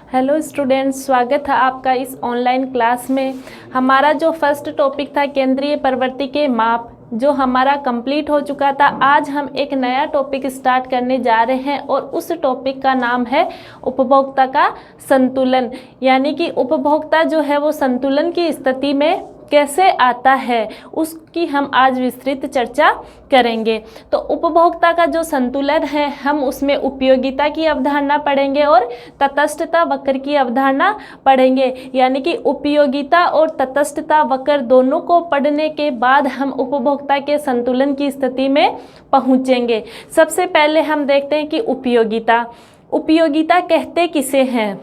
Hello students, स्वागत है आपका इस ऑनलाइन क्लास में। हमारा जो फर्स्ट टॉपिक था केंद्रीय प्रवृत्ति के माप, जो हमारा कंप्लीट हो चुका था। आज हम एक नया टॉपिक स्टार्ट करने जा रहे हैं और उस टॉपिक का नाम है उपभोक्ता का संतुलन। यानी कि उपभोक्ता जो है वो संतुलन की स्थिति में कैसे आता है, उसकी हम आज विस्तृत चर्चा करेंगे। तो उपभोक्ता का जो संतुलन है, हम उसमें उपयोगिता की अवधारणा पढ़ेंगे और तटस्थता वक्र की अवधारणा पढ़ेंगे। यानी कि उपयोगिता और तटस्थता वक्र दोनों को पढ़ने के बाद हम उपभोक्ता के संतुलन की स्थिति में पहुंचेंगे। सबसे पहले हम देखते हैं कि उपयोगिता। उपयोगिता कहते किसे हैं?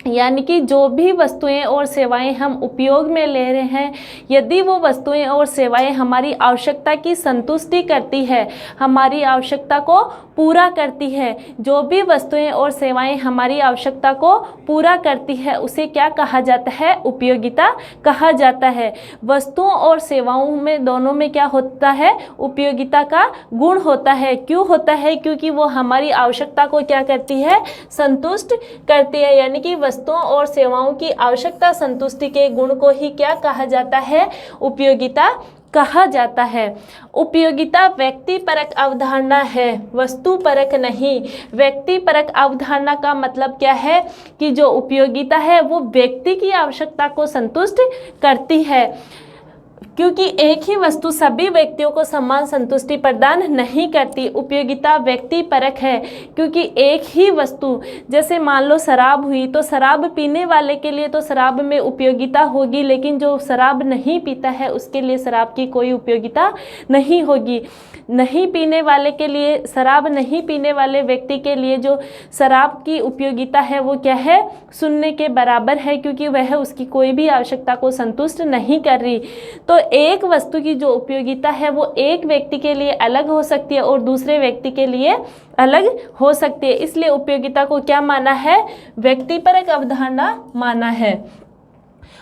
यानी कि जो भी वस्तुएं और सेवाएं हम उपयोग में ले रहे हैं, यदि वो वस्तुएं और सेवाएं हमारी आवश्यकता की संतुष्टि करती है, हमारी आवश्यकता को पूरा करती है, जो भी वस्तुएं और सेवाएं हमारी आवश्यकता को पूरा करती है, उसे क्या कहा जाता है? उपयोगिता कहा जाता है। वस्तुओं और सेवाओं में दोनों में क्या होता है? उपयोगिता का गुण होता है। क्यों होता है? क्योंकि वो हमारी आवश्यकता को क्या करती है? संतुष्ट करती है। यानी कि वस्तुओं और सेवाओं की आवश्यकता संतुष्टि के गुण को ही क्या कहा जाता है? उपयोगिता कहा जाता है। उपयोगिता व्यक्तिपरक अवधारणा है, वस्तुपरक नहीं। व्यक्तिपरक अवधारणा का मतलब क्या है? कि जो उपयोगिता है वो व्यक्ति की आवश्यकता को संतुष्ट करती है, क्योंकि एक ही वस्तु सभी व्यक्तियों को समान संतुष्टि प्रदान नहीं करती। उपयोगिता व्यक्तिपरक है, क्योंकि एक ही वस्तु, जैसे मान लो शराब हुई, तो शराब पीने वाले के लिए तो शराब में उपयोगिता होगी, लेकिन जो शराब नहीं पीता है उसके लिए शराब की कोई उपयोगिता नहीं होगी। नहीं पीने वाले के लिए, शराब नहीं पीने वाले व्यक्ति के लिए जो शराब की उपयोगिता है वो क्या है? शून्य के बराबर है, क्योंकि वह उसकी कोई भी आवश्यकता को संतुष्ट नहीं कर रही। तो एक वस्तु की जो उपयोगिता है वो एक व्यक्ति के लिए अलग हो सकती है और दूसरे व्यक्ति के लिए अलग हो सकती है। इसलिए उपयोगिता को क्या माना है? व्यक्तिपरक अवधारणा माना है।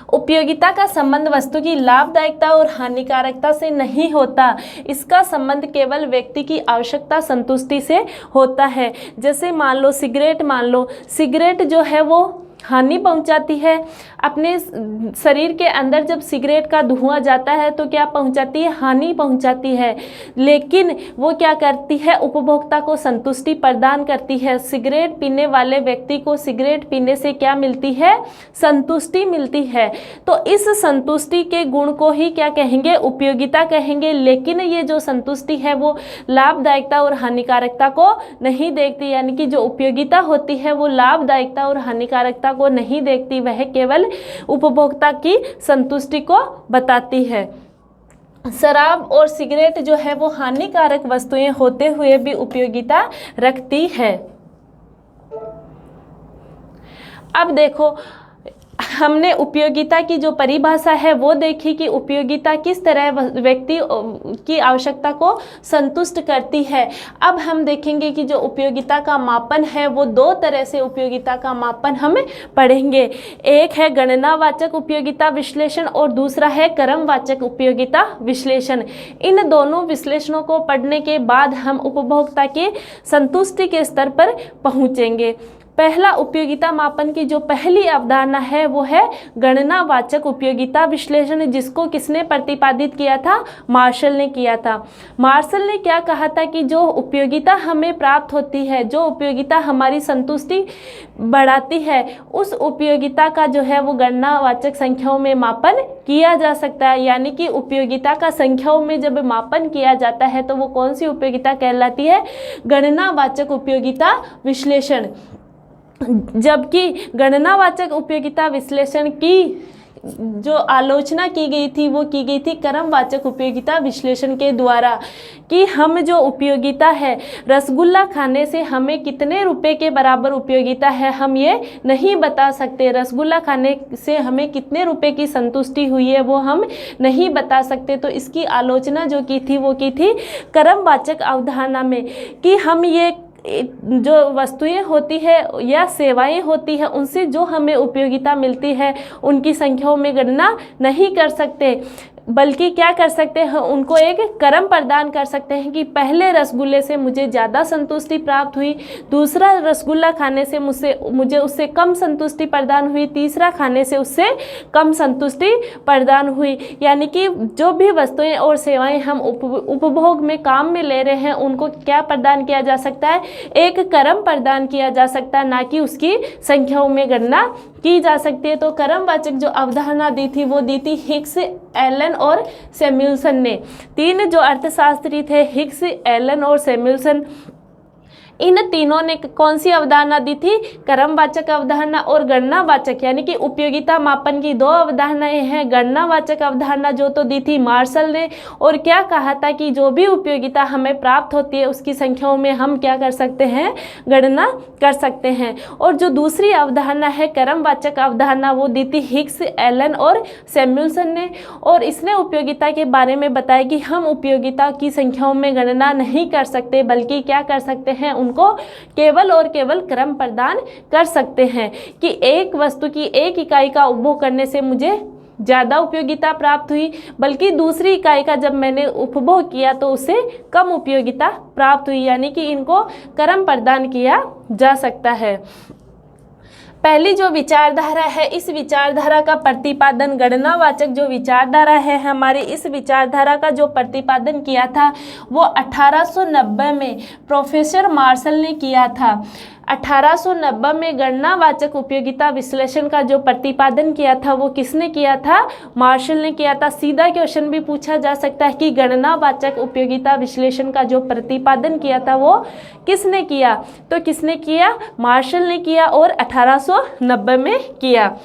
उपयोगिता का संबंध वस्तु की लाभदायकता और हानिकारकता से नहीं होता, इसका संबंध केवल व्यक्ति की आवश्यकता संतुष्टि से होता है। जैसे मान लो सिगरेट जो है वो हानि पहुंचाती है। अपने शरीर के अंदर जब सिगरेट का धुआं जाता है तो क्या पहुंचाती है? हानि पहुंचाती है। लेकिन वो क्या करती है? उपभोक्ता को संतुष्टि प्रदान करती है। सिगरेट पीने वाले व्यक्ति को सिगरेट पीने से क्या मिलती है? संतुष्टि मिलती है। तो इस संतुष्टि के गुण को ही क्या कहेंगे? उपयोगिता कहेंगे। लेकिन ये जो संतुष्टि है वो लाभदायकता और हानिकारकता को नहीं देखती। यानी कि जो उपयोगिता होती है वो लाभदायकता और हानिकारकता को नहीं देखती, वह केवल उपभोक्ता की संतुष्टि को बताती है। शराब और सिगरेट जो है वो हानिकारक वस्तुएं होते हुए भी उपयोगिता रखती है। अब देखो, हमने उपयोगिता की जो परिभाषा है वो देखी कि उपयोगिता किस तरह व्यक्ति की आवश्यकता को संतुष्ट करती है। अब हम देखेंगे कि जो उपयोगिता का मापन है वो दो तरह से उपयोगिता का मापन हम पढ़ेंगे। एक है गणनावाचक उपयोगिता विश्लेषण और दूसरा है क्रमवाचक उपयोगिता विश्लेषण। इन दोनों विश्लेषणों को पढ़ने के बाद हम उपभोक्ता के संतुष्टि के स्तर पर पहुंचेंगे। पहला उपयोगिता मापन की जो पहली अवधारणा है वो है गणनावाचक उपयोगिता विश्लेषण, जिसको किसने प्रतिपादित किया था? मार्शल ने किया था। मार्शल ने क्या कहा था कि जो उपयोगिता हमें प्राप्त होती है, जो उपयोगिता हमारी संतुष्टि बढ़ाती है, उस उपयोगिता का जो है वो गणनावाचक संख्याओं में मापन किया जा सकता है। यानी कि उपयोगिता का संख्याओं में जब मापन किया जाता है तो वो कौन सी उपयोगिता कहलाती है? गणनावाचक उपयोगिता विश्लेषण। जबकि गणनावाचक उपयोगिता विश्लेषण की जो आलोचना की गई थी वो की गई थी क्रमवाचक उपयोगिता विश्लेषण के द्वारा, कि हम जो उपयोगिता है, रसगुल्ला खाने से हमें कितने रुपए के बराबर उपयोगिता है हम ये नहीं बता सकते। रसगुल्ला खाने से हमें कितने रुपए की संतुष्टि हुई है वो हम नहीं बता सकते। तो इसकी आलोचना जो की थी वो की थी क्रमवाचक अवधारणा में, कि हम ये जो वस्तुएं होती है या सेवाएं होती है उनसे जो हमें उपयोगिता मिलती है उनकी संख्याओं में गणना नहीं कर सकते। बल्कि क्या कर सकते हैं, उनको एक क्रम प्रदान कर सकते हैं कि पहले रसगुल्ले से मुझे ज़्यादा संतुष्टि प्राप्त हुई, दूसरा रसगुल्ला खाने से मुझे उससे कम संतुष्टि प्रदान हुई, तीसरा खाने से उससे कम संतुष्टि प्रदान हुई। यानी कि जो भी वस्तुएं और सेवाएं हम उपभोग में काम में ले रहे हैं उनको क्या प्रदान किया जा सकता है, एक क्रम प्रदान किया जा सकता है, ना कि उसकी संख्याओं में गणना की जा सकती है। तो क्रमवाचक जो अवधारणा दी थी वो दी थी हिग्स, एलन और सैमुअल्सन ने। तीन जो अर्थशास्त्री थे, हिग्स, एलन और सैमुअल्सन, इन तीनों ने कौन सी अवधारणा दी थी, क्रमवाचक अवधारणा और गणनावाचक, यानी कि उपयोगिता मापन की दो अवधारणाएं हैं। गणनावाचक अवधारणा जो तो दी थी मार्शल ने, और क्या कहा था कि जो भी उपयोगिता हमें प्राप्त होती है उसकी संख्याओं में हम क्या कर सकते हैं, गणना कर सकते हैं। और जो दूसरी अवधारणा है क्रमवाचक अवधारणा वो दी थी हिग्स, एलन और सैमुअल्सन ने, और इसने उपयोगिता के बारे में बताया कि हम उपयोगिता की संख्याओं में गणना नहीं कर सकते, बल्कि क्या कर सकते हैं, उनको केवल और केवल क्रम प्रदान कर सकते हैं कि एक वस्तु की एक इकाई का उपभोग करने से मुझे ज़्यादा उपयोगिता प्राप्त हुई, बल्कि दूसरी इकाई का जब मैंने उपभोग किया तो उससे कम उपयोगिता प्राप्त हुई। यानी कि इनको क्रम प्रदान किया जा सकता है। पहली जो विचारधारा है, इस विचारधारा का प्रतिपादन, गणनावाचक जो विचारधारा है हमारी, इस विचारधारा का जो प्रतिपादन किया था वो 1890 में प्रोफेसर मार्शल ने किया था। 1890 में गणनावाचक उपयोगिता विश्लेषण का जो प्रतिपादन किया था वो किसने किया था, मार्शल ने किया था। सीधा क्वेश्चन भी पूछा जा सकता है कि गणनावाचक उपयोगिता विश्लेषण का जो प्रतिपादन किया था वो किसने किया, तो किसने किया, मार्शल ने किया और 1890 में किया।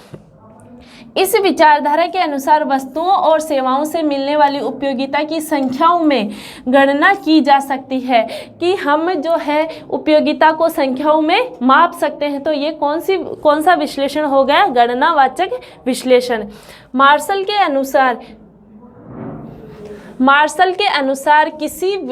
इस विचारधारा के अनुसार वस्तुओं और सेवाओं से मिलने वाली उपयोगिता की संख्याओं में गणना की जा सकती है, कि हम जो है उपयोगिता को संख्याओं में माप सकते हैं। तो ये कौन सा विश्लेषण हो गया, गणनावाचक विश्लेषण। मार्शल के अनुसार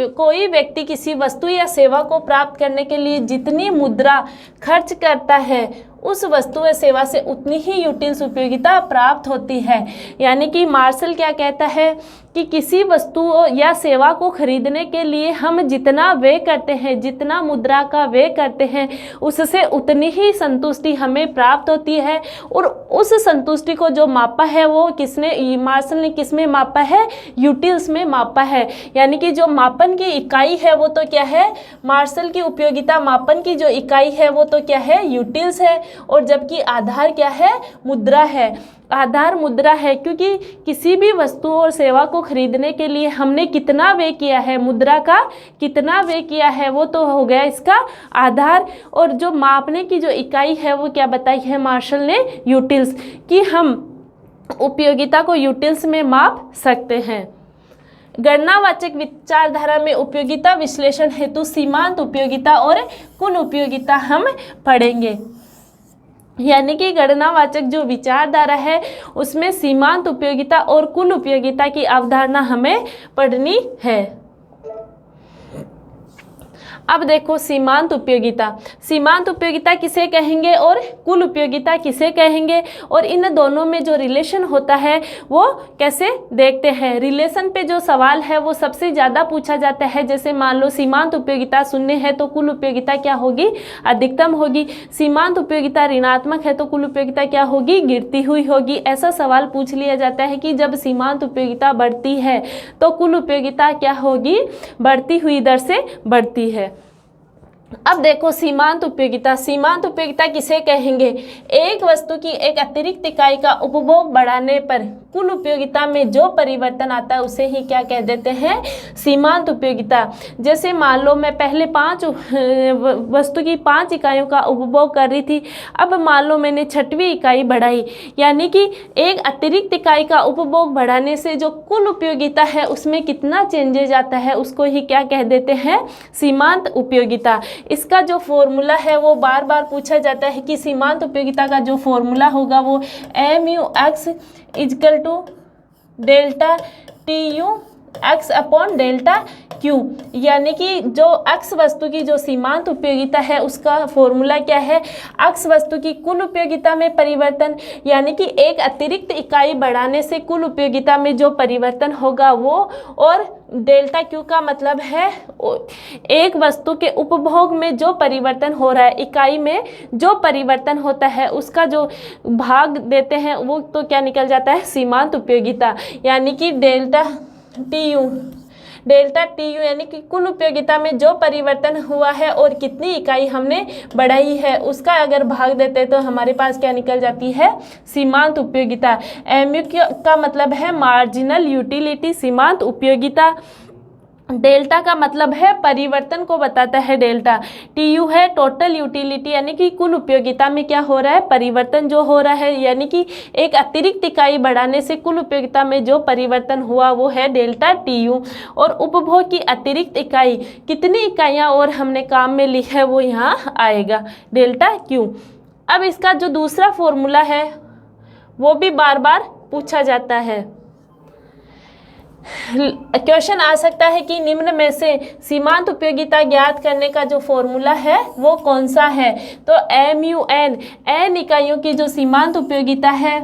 कोई व्यक्ति किसी वस्तु या सेवा को प्राप्त करने के लिए जितनी मुद्रा खर्च करता है उस वस्तु व सेवा से उतनी ही यूटिल्स उपयोगिता प्राप्त होती है। यानी कि मार्शल क्या कहता है कि किसी वस्तु या सेवा को खरीदने के लिए हम जितना व्यय करते हैं, जितना मुद्रा का व्यय करते हैं, उससे उतनी ही संतुष्टि हमें प्राप्त होती है। और उस संतुष्टि को जो मापा है वो मार्शल ने किस में मापा है, यूटिल्स में मापा है। यानी कि जो मापन की इकाई है वो तो क्या है, मार्शल की उपयोगिता मापन की जो इकाई है वो तो क्या है, यूटिल्स है। और जबकि आधार क्या है, मुद्रा है, आधार मुद्रा है, क्योंकि किसी भी वस्तु और सेवा को खरीदने के लिए हमने कितना व्यय किया है, मुद्रा का कितना व्यय किया है, वो तो हो गया इसका आधार। और जो मापने की जो इकाई है वो क्या बताई है मार्शल ने, यूटिल्स, कि हम उपयोगिता को यूटिल्स में माप सकते हैं। गणनावाचक विचारधारा में उपयोगिता विश्लेषण हेतु सीमांत उपयोगिता और कुल उपयोगिता हम पढ़ेंगे। यानी कि गणनावाचक जो विचारधारा है उसमें सीमांत उपयोगिता और कुल उपयोगिता की अवधारणा हमें पढ़नी है। अब देखो सीमांत उपयोगिता किसे कहेंगे और कुल उपयोगिता किसे कहेंगे, और इन दोनों में जो रिलेशन होता है वो कैसे देखते हैं। रिलेशन पे जो सवाल है वो सबसे ज़्यादा पूछा जाता है। जैसे मान लो सीमांत उपयोगिता शून्य है तो कुल उपयोगिता क्या होगी, अधिकतम होगी। सीमांत उपयोगिता ऋणात्मक है तो कुल उपयोगिता क्या होगी, गिरती हुई होगी। ऐसा सवाल पूछ लिया जाता है कि जब सीमांत उपयोगिता बढ़ती है तो कुल उपयोगिता क्या होगी, बढ़ती हुई दर से बढ़ती है। अब देखो सीमांत उपयोगिता किसे कहेंगे, एक वस्तु की एक अतिरिक्त इकाई का उपभोग बढ़ाने पर कुल उपयोगिता में जो परिवर्तन आता है उसे ही क्या कह देते हैं, सीमांत उपयोगिता। जैसे मान लो मैं पहले वस्तु की 5 इकाइयों का उपभोग कर रही थी, अब मान लो मैंने 6वीं इकाई बढ़ाई, यानी कि एक अतिरिक्त इकाई का उपभोग बढ़ाने से जो कुल उपयोगिता है उसमें कितना चेंजेज आता है उसको ही क्या कह देते हैं, सीमांत उपयोगिता। इसका जो फॉर्मूला है वो बार बार पूछा जाता है कि सीमांत उपयोगिता का जो फॉर्मूला होगा वो MUX = delta TU x upon delta Q, यानी कि जो x वस्तु की जो सीमांत उपयोगिता है उसका फॉर्मूला क्या है, x वस्तु की कुल उपयोगिता में परिवर्तन, यानी कि एक अतिरिक्त इकाई बढ़ाने से कुल उपयोगिता में जो परिवर्तन होगा वो, और डेल्टा क्यू का मतलब है एक वस्तु के उपभोग में जो परिवर्तन हो रहा है, इकाई में जो परिवर्तन होता है उसका जो भाग देते हैं वो तो क्या निकल जाता है, सीमांत उपयोगिता, यानी कि डेल्टा टी यू यानी कि कुल उपयोगिता में जो परिवर्तन हुआ है और कितनी इकाई हमने बढ़ाई है उसका अगर भाग देते हैं तो हमारे पास क्या निकल जाती है, सीमांत उपयोगिता। एम यू का मतलब है मार्जिनल यूटिलिटी, सीमांत उपयोगिता। डेल्टा का मतलब है परिवर्तन को बताता है डेल्टा। टी यू है टोटल यूटिलिटी, यानी कि कुल उपयोगिता में क्या हो रहा है, परिवर्तन जो हो रहा है, यानी कि एक अतिरिक्त इकाई बढ़ाने से कुल उपयोगिता में जो परिवर्तन हुआ वो है डेल्टा टी यू। और उपभोग की अतिरिक्त इकाई, कितनी इकाइयाँ और हमने काम में ली है वो यहाँ आएगा, डेल्टा क्यू। अब इसका जो दूसरा फॉर्मूला है वो भी बार बार पूछा जाता है। क्वेश्चन आ सकता है कि निम्न में से सीमांत उपयोगिता ज्ञात करने का जो फॉर्मूला है वो कौन सा है, तो एम यू एन इकाइयों की जो सीमांत उपयोगिता है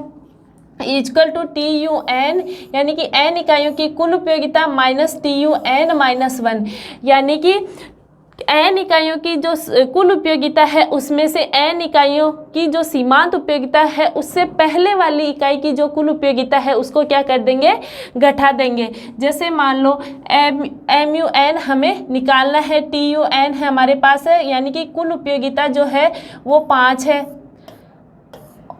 equal to T U N, यानी कि एन इकाइयों की कुल उपयोगिता minus T U N minus one, यानी कि एन इकाइयों की जो कुल उपयोगिता है उसमें से एन इकाइयों की जो सीमांत उपयोगिता है उससे पहले वाली इकाई की जो कुल उपयोगिता है उसको क्या कर देंगे, घटा देंगे। जैसे मान लो एम यू एन हमें निकालना है, टी यू एन है हमारे पास है, यानी कि कुल उपयोगिता जो है वो 5 है,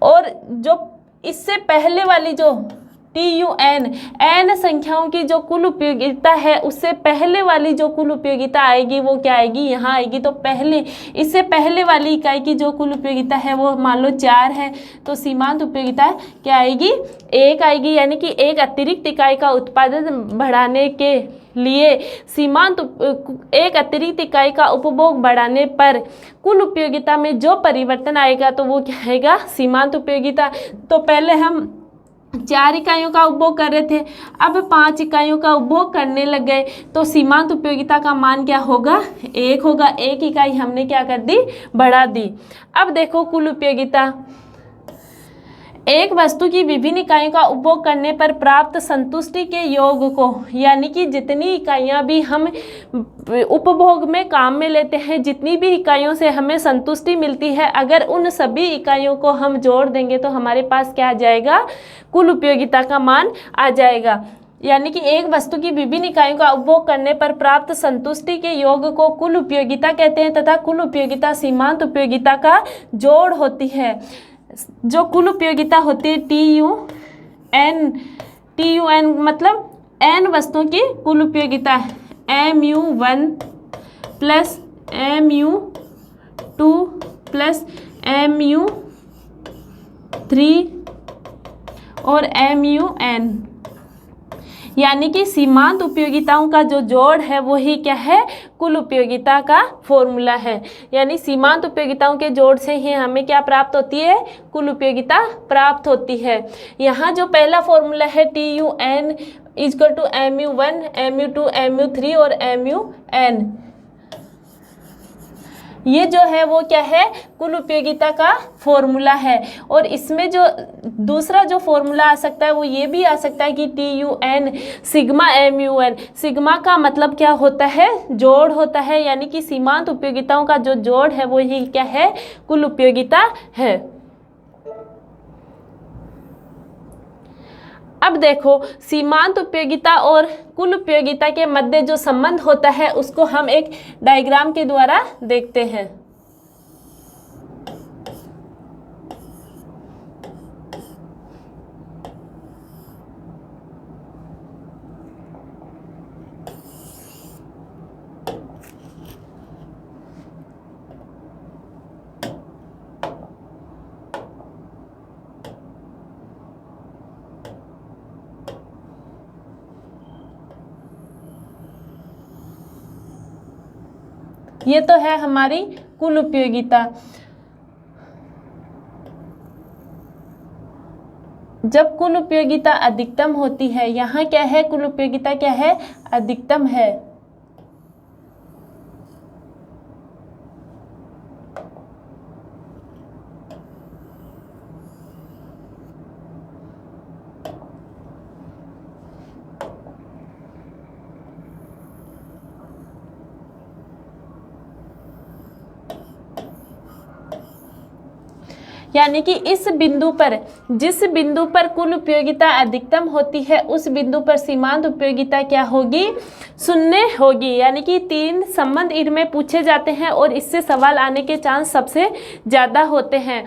और जो इससे पहले वाली जो टी यू एन संख्याओं की जो कुल उपयोगिता है उससे पहले वाली जो कुल उपयोगिता आएगी वो क्या आएगी, यहाँ आएगी। तो पहले इससे पहले वाली इकाई की जो कुल उपयोगिता है वो मान लो 4 है, तो सीमांत उपयोगिता क्या आएगी, 1 आएगी, यानी कि एक अतिरिक्त इकाई का उत्पादन बढ़ाने के लिए सीमांत एक अतिरिक्त इकाई का उपभोग बढ़ाने पर कुल उपयोगिता में जो परिवर्तन आएगा तो वो क्या आएगा, सीमांत उपयोगिता। तो पहले हम 4 इकाइयों का उपभोग कर रहे थे, अब 5 इकाइयों का उपभोग करने लग गए, तो सीमांत उपयोगिता का मान क्या होगा, 1 होगा। 1 इकाई हमने क्या कर दी, बढ़ा दी। अब देखो कुल उपयोगिता, एक वस्तु की विभिन्न इकाइयों का उपभोग करने पर प्राप्त संतुष्टि के योग को, यानी कि जितनी इकाइयां भी हम उपभोग में काम में लेते हैं, जितनी भी इकाइयों से हमें संतुष्टि मिलती है, अगर उन सभी इकाइयों को हम जोड़ देंगे तो हमारे पास क्या आ जाएगा, कुल उपयोगिता का मान आ जाएगा। यानी कि एक वस्तु की विभिन्न इकाइयों का उपभोग करने पर प्राप्त संतुष्टि के योग को कुल उपयोगिता कहते हैं, तथा कुल उपयोगिता सीमांत उपयोगिता का जोड़ होती है। जो कुल उपयोगिता होती है टी यू एन मतलब एन वस्तुओं की कुल उपयोगिता M U 1 plus M U 2 plus M U 3 और एम यू एन, यानी कि सीमांत उपयोगिताओं का जो जोड़ है वही क्या है, कुल उपयोगिता का फॉर्मूला है। यानी सीमांत उपयोगिताओं के जोड़ से ही हमें क्या प्राप्त होती है, कुल उपयोगिता प्राप्त होती है। यहाँ जो पहला फॉर्मूला है T U N equal to M U 1 M U 2 M U 3 और एम यू एन, ये जो है वो क्या है, कुल उपयोगिता का फॉर्मूला है। और इसमें जो दूसरा जो फॉर्मूला आ सकता है वो ये भी आ सकता है कि T U N sigma M U N, sigma का मतलब क्या होता है, जोड़ होता है, यानी कि सीमांत उपयोगिताओं का जो जोड़ है वो ही क्या है, कुल उपयोगिता है। अब देखो सीमांत उपयोगिता और कुल उपयोगिता के मध्य जो संबंध होता है उसको हम एक डायग्राम के द्वारा देखते हैं। ये तो है हमारी कुल उपयोगिता। जब कुल उपयोगिता अधिकतम होती है, यहाँ क्या है, कुल उपयोगिता क्या है, अधिकतम है। यानी कि इस बिंदु पर, जिस बिंदु पर कुल उपयोगिता अधिकतम होती है उस बिंदु पर सीमांत उपयोगिता क्या होगी, शून्य होगी। यानी कि 3 संबंध इनमें पूछे जाते हैं और इससे सवाल आने के चांस सबसे ज़्यादा होते हैं।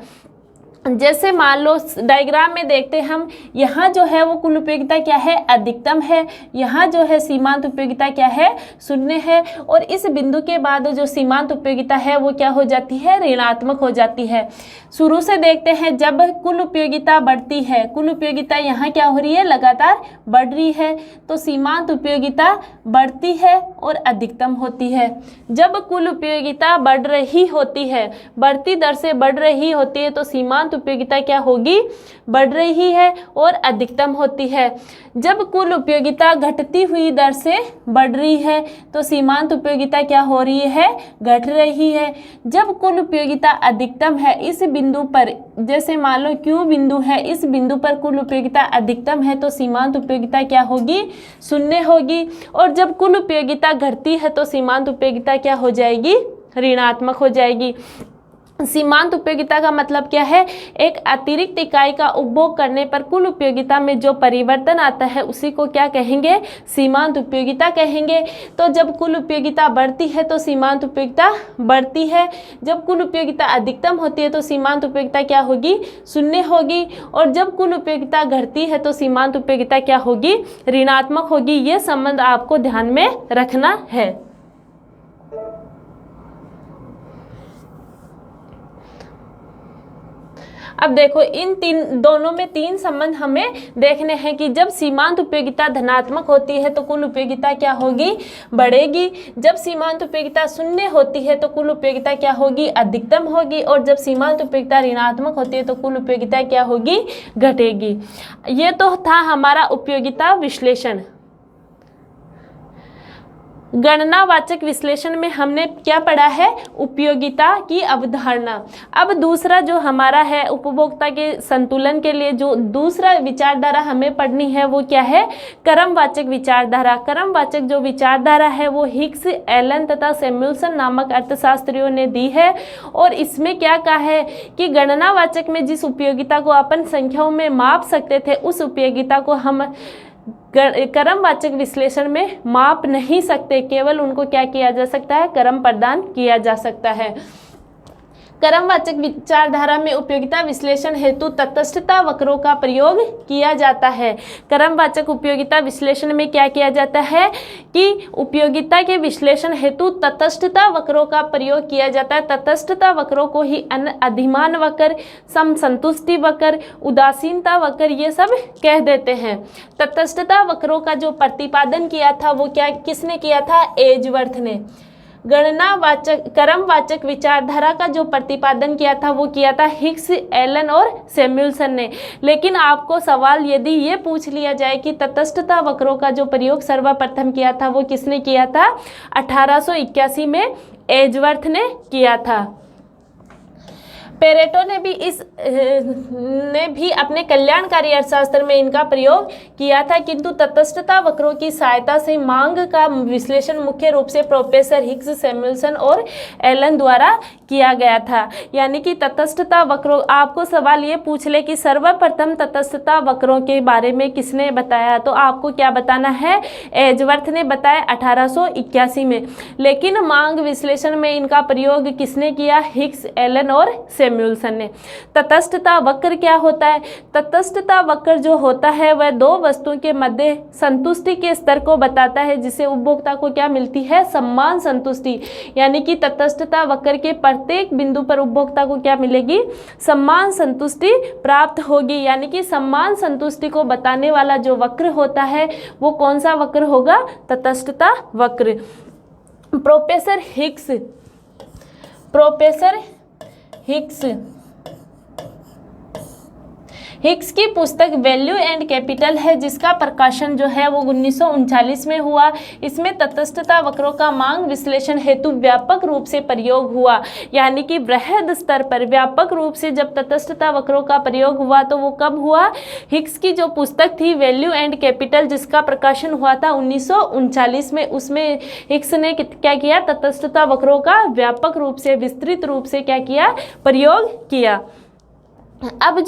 जैसे मान लो डायग्राम में देखते हैं हम, यहाँ जो है वो कुल उपयोगिता क्या है, अधिकतम है, यहाँ जो है सीमांत उपयोगिता क्या है, शून्य है, और इस बिंदु के बाद जो सीमांत उपयोगिता है वो क्या हो जाती है, ऋणात्मक हो जाती है। शुरू से देखते हैं, जब कुल उपयोगिता बढ़ती है, कुल उपयोगिता यहाँ क्या हो रही है, लगातार बढ़ रही है, तो सीमांत उपयोगिता बढ़ती है और अधिकतम होती है। जब कुल उपयोगिता बढ़ रही होती है, बढ़ती दर से बढ़ रही होती है, तो सीमांत उपयोगिता क्या होगी, बढ़ रही है और अधिकतम होती है। जब कुल उपयोगिता घटती हुई दर से बढ़ रही है तो सीमांत उपयोगिता क्या हो रही है, घट रही है। जब कुल उपयोगिता अधिकतम है, इस बिंदु पर, जैसे मान लो Q बिंदु है, इस बिंदु पर कुल उपयोगिता अधिकतम है तो सीमांत उपयोगिता क्या होगी, शून्य होगी। और जब कुल उपयोगिता घटती है तो सीमांत उपयोगिता क्या हो जाएगी, ऋणात्मक हो जाएगी। सीमांत उपयोगिता का मतलब क्या है, एक अतिरिक्त इकाई का उपभोग करने पर कुल उपयोगिता में जो परिवर्तन आता है उसी को क्या कहेंगे, सीमांत उपयोगिता कहेंगे। तो जब कुल उपयोगिता बढ़ती है तो सीमांत उपयोगिता बढ़ती है, जब कुल उपयोगिता अधिकतम होती है तो सीमांत उपयोगिता क्या होगी, शून्य होगी, और जब कुल उपयोगिता घटती है तो सीमांत उपयोगिता क्या होगी, ऋणात्मक होगी। ये संबंध आपको ध्यान में रखना है। अब देखो, इन दोनों में 3 संबंध हमें देखने हैं कि जब सीमांत उपयोगिता धनात्मक होती है तो कुल उपयोगिता क्या होगी, बढ़ेगी। जब सीमांत उपयोगिता शून्य होती है तो कुल उपयोगिता क्या होगी, अधिकतम होगी, और जब सीमांत उपयोगिता ऋणात्मक होती है तो कुल उपयोगिता क्या होगी, घटेगी। ये तो था हमारा उपयोगिता विश्लेषण। गणनावाचक विश्लेषण में हमने क्या पढ़ा है, उपयोगिता की अवधारणा। अब दूसरा जो हमारा है, उपभोक्ता के संतुलन के लिए जो दूसरा विचारधारा हमें पढ़नी है वो क्या है, क्रमवाचक विचारधारा। क्रमवाचक जो विचारधारा है वो हिग्स, एलन तथा सैमुअल्सन नामक अर्थशास्त्रियों ने दी है। और इसमें क्या कहा है कि गणनावाचक में जिस उपयोगिता को अपन संख्याओं में माप सकते थे उस उपयोगिता को हम क्रमवाचक विश्लेषण में माप नहीं सकते, केवल उनको क्या किया जा सकता है, क्रम प्रदान किया जा सकता है। क्रमवाचक विचारधारा में उपयोगिता विश्लेषण हेतु तटस्थता वक्रों का प्रयोग किया जाता है। क्रमवाचक उपयोगिता विश्लेषण में क्या किया जाता है कि उपयोगिता के विश्लेषण हेतु तटस्थता वक्रों का प्रयोग किया जाता है। तटस्थता वक्रों को ही अधिमान वक्र, समसंतुष्टि वक्र, उदासीनता वक्र ये सब कह देते हैं। तटस्थता वक्रों का जो प्रतिपादन किया था वो क्या, किसने किया था, एजवर्थ ने। गणनावाचक क्रमवाचक विचारधारा का जो प्रतिपादन किया था वो किया था हिग्स, एलन और सैमुअल्सन ने। लेकिन आपको सवाल यदि ये पूछ लिया जाए कि तटस्थता वक्रों का जो प्रयोग सर्वप्रथम किया था वो किसने किया था, 1881 में एजवर्थ ने किया था। पेरेटो ने भी अपने कल्याणकारी अर्थशास्त्र में इनका प्रयोग किया था, किंतु तटस्थता वक्रों की सहायता से मांग का विश्लेषण मुख्य रूप से प्रोफेसर हिग्स, सैमुअल्सन और एलन द्वारा किया गया था। यानी कि तटस्थता वक्रों, आपको सवाल ये पूछ ले कि सर्वप्रथम तटस्थता वक्रों के बारे में किसने बताया, तो आपको क्या बताना है, एजवर्थ ने बताया 1881 में। लेकिन मांग विश्लेषण में इनका प्रयोग किसने किया, हिग्स, एलन और सैमुअल्सन ने। तटस्थता वक्र क्या होता है, तटस्थता वक्र जो होता है वह दो वस्तुओं के मध्य संतुष्टि के स्तर को बताता है, जिससे उपभोक्ता को क्या मिलती है, सम्मान संतुष्टि। यानी कि तटस्थता वक्र के प्रत्येक बिंदु पर उपभोक्ता को क्या मिलेगी, सम्मान संतुष्टि प्राप्त होगी। यानी कि सम्मान संतुष्टि को बताने वाला जो वक्र होता है वो कौन सा वक्र होगा, तटस्थता वक्र। प्रोफेसर हिग्स की पुस्तक वैल्यू एंड कैपिटल है, जिसका प्रकाशन जो है वो 1939 में हुआ। इसमें तटस्थता वक्रों का मांग विश्लेषण हेतु व्यापक रूप से प्रयोग हुआ, यानी कि वृहद स्तर पर व्यापक रूप से जब तटस्थता वक्रों का प्रयोग हुआ तो वो कब हुआ? हिग्स की जो पुस्तक थी वैल्यू एंड कैपिटल, जिसका प्रकाशन हुआ था 1939 में, उसमें हिग्स ने क्या किया? तटस्थता वक्रों का व्यापक रूप से, विस्तृत रूप से क्या किया? प्रयोग किया। अब